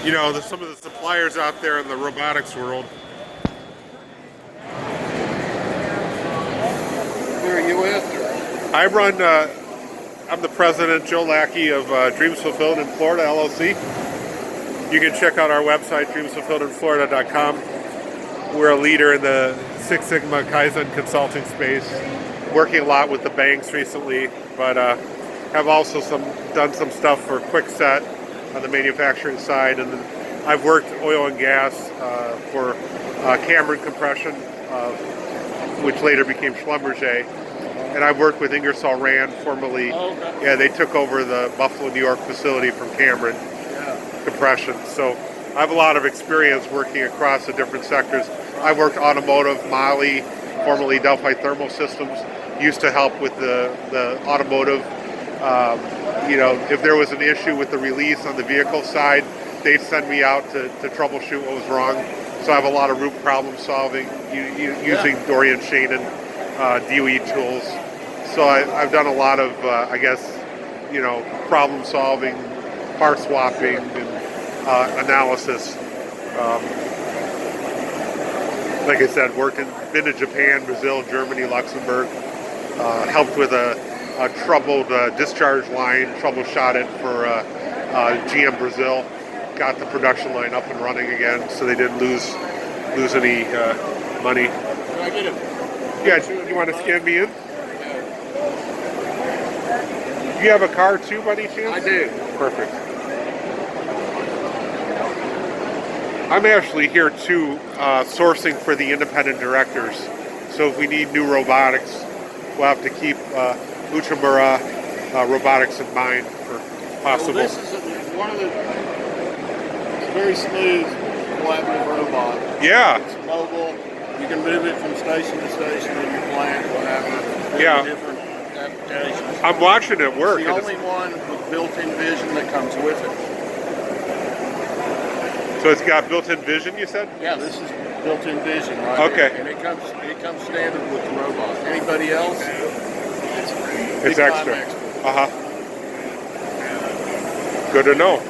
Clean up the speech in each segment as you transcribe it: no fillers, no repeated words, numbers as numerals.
you know, some of the suppliers out there in the robotics world. Who are you with? I run, I'm the president, Joe Lackey, of Dreams Fulfilled in Florida, LLC. You can check out our website, dreamsfulfilledinflorida.com. We're a leader in the Six Sigma Kaizen consulting space, working a lot with the banks recently, but have also done some stuff for Quickset on the manufacturing side, and then I've worked oil and gas for Cameron Compression, which later became Schlumberger, and I've worked with Ingersoll Rand, formerly. Oh, okay. Yeah, they took over the Buffalo, New York facility from Cameron Compression. So I have a lot of experience working across the different sectors. I worked automotive, Mali, formerly Delphi Thermal Systems, used to help with the automotive. You know, if there was an issue with the release on the vehicle side, they'd send me out to troubleshoot what was wrong. So I have a lot of root problem solving using Dorian Shannon DOE tools. So I've done a lot of, I guess, you know, problem solving, part swapping, and analysis. Like I said, been to Japan, Brazil, Germany, Luxembourg. Helped with a troubled discharge line, troubleshot it for GM Brazil. Got the production line up and running again, so they didn't lose any money. Can I get it? Yeah, you want to scan me in? Do you have a car too, by any chance? I do. Perfect. I'm actually here too, sourcing for the independent directors. So if we need new robotics, we'll have to keep Uchimura Robotics in mind for possible. Well, this is one of the very smooth, collaborative robot. Yeah. It's mobile. You can move it from station to station in your plant, whatever. Yeah. Different applications. I'm watching it work. It's the only one with built-in vision that comes with it. So it's got built-in vision, you said? Yeah, this is built-in vision, right? Okay. Here. And it comes standard with the robot. Anybody else? It's extra. Uh-huh. Good to know.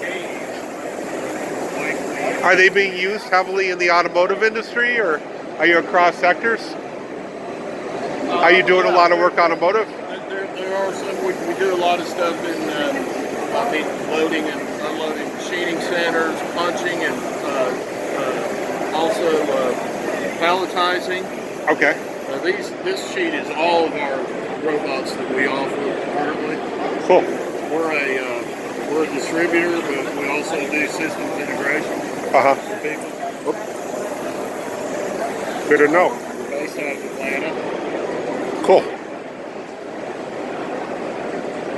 Are they being used heavily in the automotive industry, or are you across sectors? Are you doing a lot of work automotive? There are some. We do a lot of stuff in loading and unloading machining centers, punching, and also palletizing. Okay. This sheet is all of our robots that we offer currently. Cool. We're a distributor, but we also do systems integration. Good to know. We're based out of Atlanta. Cool.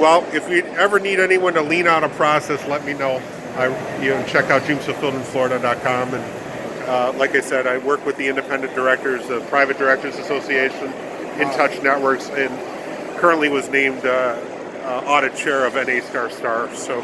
Well, if you ever need anyone to lean out a process, let me know. You can check out dreamsfulfilledinflorida.com, and like I said, I work with the independent directors, the Private Directors Association, In Touch Networks, and currently was named audit chair of NA Star. So